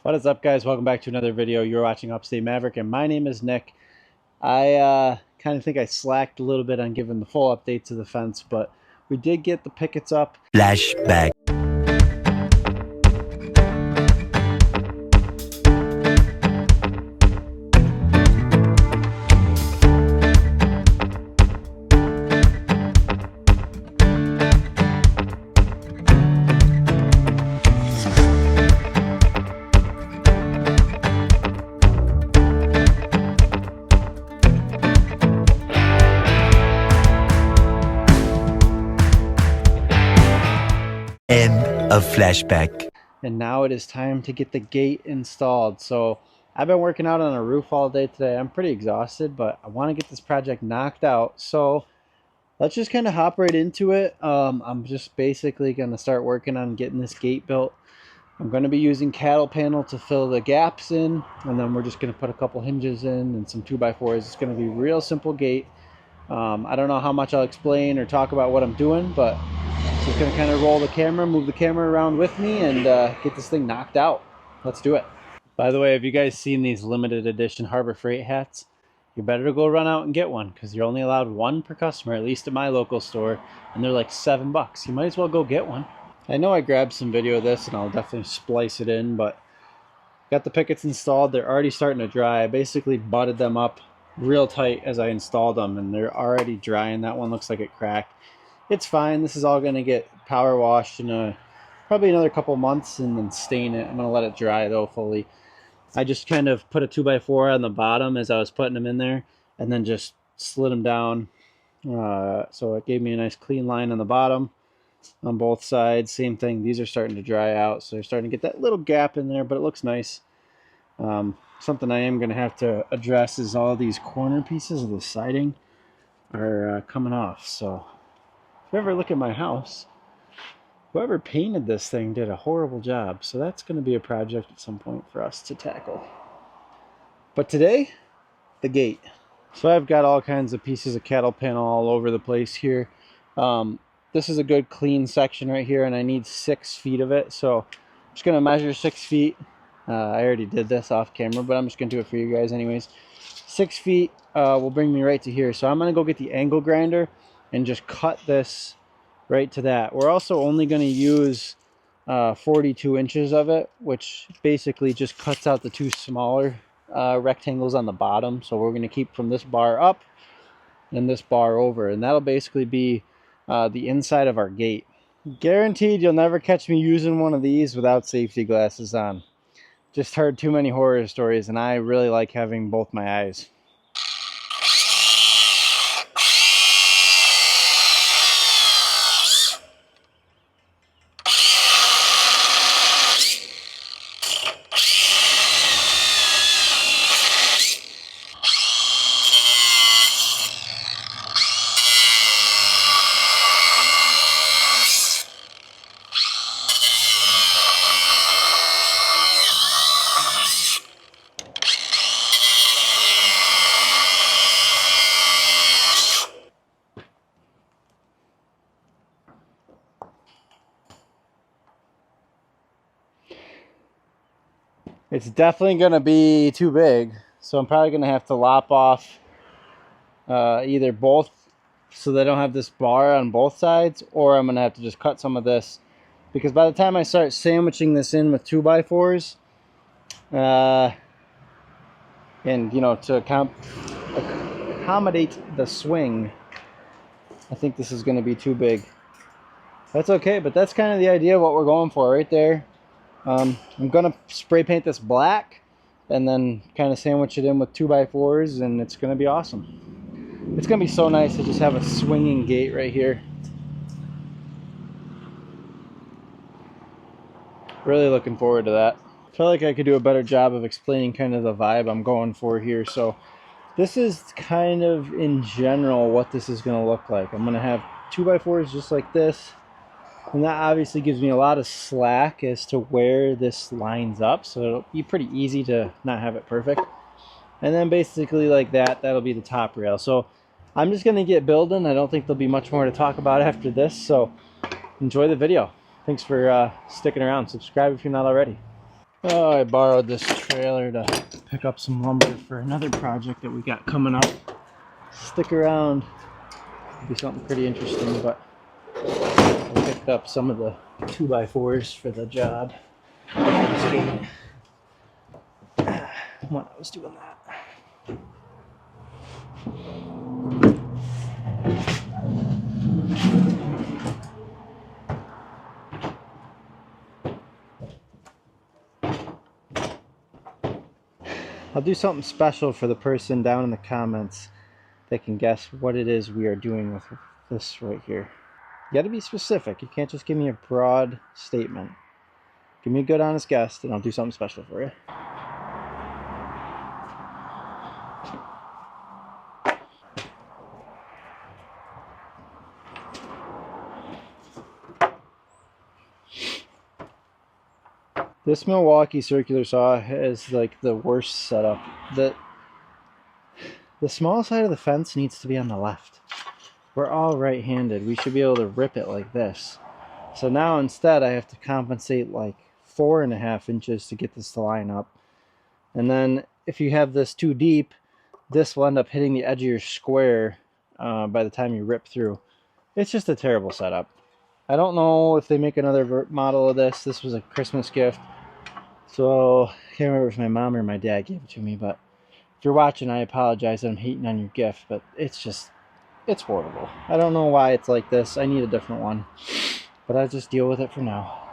What is up, guys? Welcome back to another video. You're watching Upstate Maverick, and my name is Nick. I kind of think I slacked a little bit on giving the full update to the fence, but we did get the pickets up. Flashback. End of flashback. And now it is time to get the gate installed. So I've been working out on a roof all day today. I'm pretty exhausted, but I want to get this project knocked out. So let's just kind of hop right into it. I'm just basically going to start working on getting this gate built. I'm going to be using cattle panel to fill the gaps in, and then we're just going to put a couple hinges in and some 2x4s. It's going to be a real simple gate. I don't know how much I'll explain or talk about what I'm doing, but just going to kind of roll the camera, move the camera around with me, and get this thing knocked out. Let's do it. By the way, have you guys seen these limited edition Harbor Freight hats? You better go run out and get one, because you're only allowed one per customer, at least at my local store, and they're like $7. You might as well go get one. I know I grabbed some video of this, and I'll definitely splice it in, but got the pickets installed. They're already starting to dry. I basically butted them up real tight as I installed them, and they're already drying. That one looks like it cracked. It's fine. This is all going to get power washed in probably another couple months and then stain it. I'm going to let it dry though fully. I just kind of put a 2x4 on the bottom as I was putting them in there, and then just slid them down. So it gave me a nice clean line on the bottom on both sides. Same thing. These are starting to dry out, so they're starting to get that little gap in there, but it looks nice. Something I am going to have to address is all these corner pieces of the siding are coming off. So if you ever look at my house, whoever painted this thing did a horrible job. So that's going to be a project at some point for us to tackle. But today, the gate. So I've got all kinds of pieces of cattle panel all over the place here. This is a good clean section right here, and I need 6 feet of it. So I'm just going to measure 6 feet. I already did this off camera, but I'm just going to do it for you guys anyways. 6 feet will bring me right to here. So I'm going to go get the angle grinder and just cut this right to that. We're also only going to use 42 inches of it, which basically just cuts out the 2 smaller rectangles on the bottom. So we're going to keep from this bar up and this bar over, and that'll basically be the inside of our gate. Guaranteed you'll never catch me using one of these without safety glasses on. Just heard too many horror stories, and I really like having both my eyes. It's definitely going to be too big, so I'm probably going to have to lop off either both so they don't have this bar on both sides, or I'm going to have to just cut some of this, because by the time I start sandwiching this in with 2x4s, and you know, to accommodate the swing, I think this is going to be too big. That's okay, but that's kind of the idea of what we're going for right there. I'm going to spray paint this black and then kind of sandwich it in with 2x4s, and it's going to be awesome. It's going to be so nice to just have a swinging gate right here. Really looking forward to that. I feel like I could do a better job of explaining kind of the vibe I'm going for here. So this is kind of in general what this is going to look like. I'm going to have 2x4s just like this. And that obviously gives me a lot of slack as to where this lines up, so it'll be pretty easy to not have it perfect. And then basically like that, that'll be the top rail. So I'm just going to get building. I don't think there'll be much more to talk about after this, so enjoy the video. Thanks for sticking around. Subscribe if you're not already. Oh, I borrowed this trailer to pick up some lumber for another project that we got coming up. Stick around. It'll be something pretty interesting, but I picked up some of the 2x4s for the job when I was doing that. I'll do something special for the person down in the comments that can guess what it is we are doing with this right here. You gotta be specific. You can't just give me a broad statement. Give me a good honest guess and I'll do something special for you. This Milwaukee circular saw is like the worst setup. The small side of the fence needs to be on the left. We're all right-handed. We should be able to rip it like this. So now instead I have to compensate like 4.5 inches to get this to line up. And then if you have this too deep, this will end up hitting the edge of your square by the time you rip through. It's just a terrible setup. I don't know if they make another model of this. This was a Christmas gift. So I can't remember if my mom or my dad gave it to me, but if you're watching, I apologize that I'm hating on your gift, but it's horrible. I don't know why it's like this. I need a different one, but I'll just deal with it for now.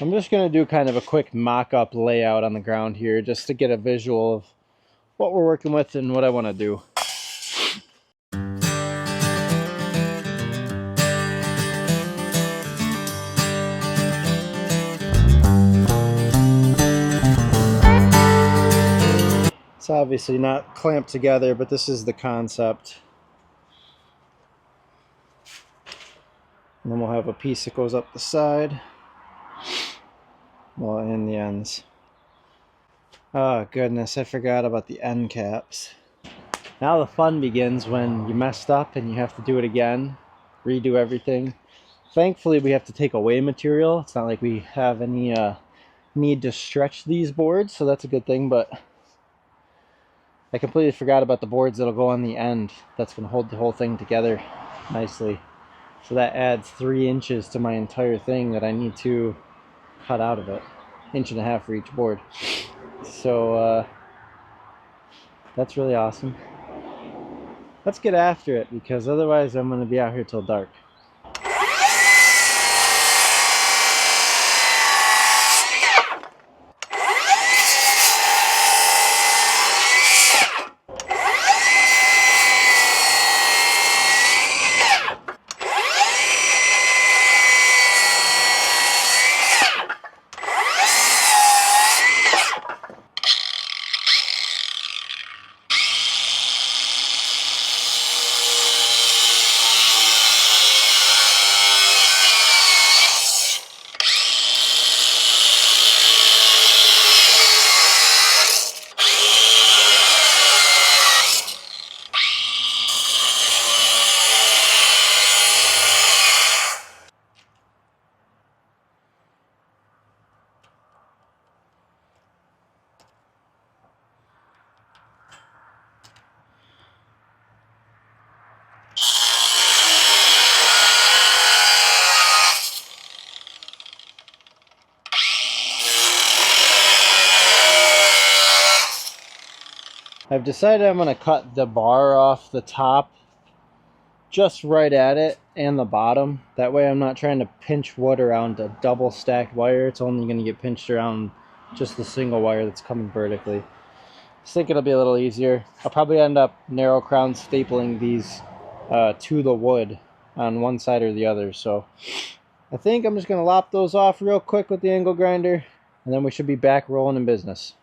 I'm just going to do kind of a quick mock-up layout on the ground here just to get a visual of what we're working with and what I want to do. It's obviously not clamped together, but this is the concept. And then we'll have a piece that goes up the side. Well, in the ends. Oh goodness, I forgot about the end caps. Now the fun begins when you messed up and you have to do it again, redo everything. Thankfully we have to take away material. It's not like we have any need to stretch these boards, so that's a good thing, but I completely forgot about the boards that'll go on the end. That's going to hold the whole thing together nicely. So that adds 3 inches to my entire thing that I need to cut out of it. 1.5 inches for each board. So that's really awesome. Let's get after it because otherwise I'm going to be out here till dark. I've decided I'm going to cut the bar off the top just right at it and the bottom. That way I'm not trying to pinch wood around a double stacked wire. It's only going to get pinched around just the single wire that's coming vertically. I think it'll be a little easier. I'll probably end up narrow crown stapling these to the wood on one side or the other. So I think I'm just going to lop those off real quick with the angle grinder, and then we should be back rolling in business.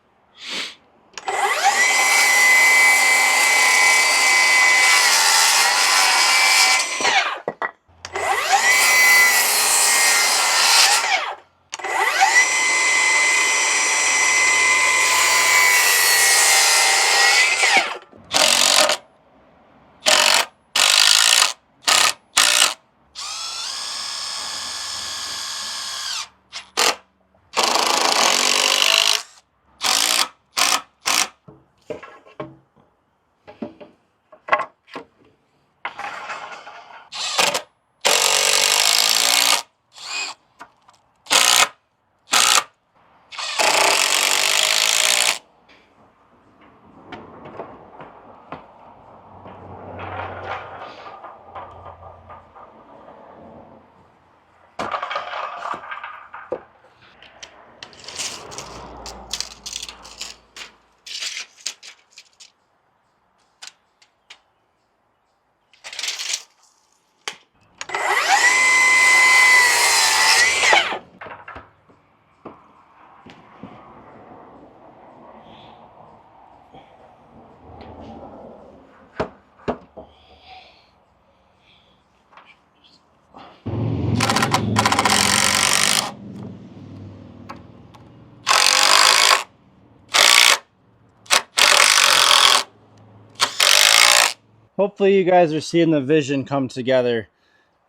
Hopefully you guys are seeing the vision come together.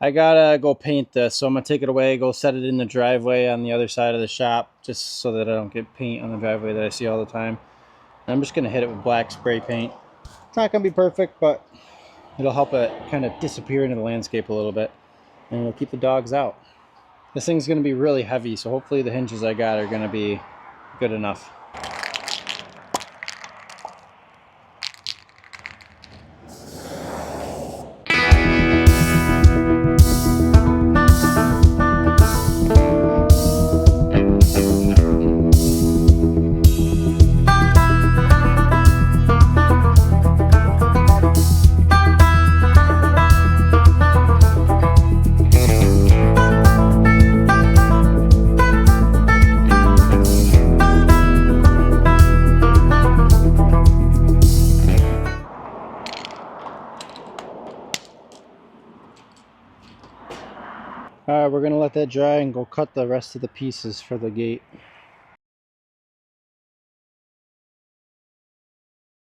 I gotta go paint this, so I'm gonna take it away, go set it in the driveway on the other side of the shop, just so that I don't get paint on the driveway that I see all the time. And I'm just gonna hit it with black spray paint. It's not gonna be perfect, but it'll help it kind of disappear into the landscape a little bit, and it'll keep the dogs out. This thing's gonna be really heavy, so hopefully the hinges I got are gonna be good enough. Alright, we're gonna let that dry and go cut the rest of the pieces for the gate.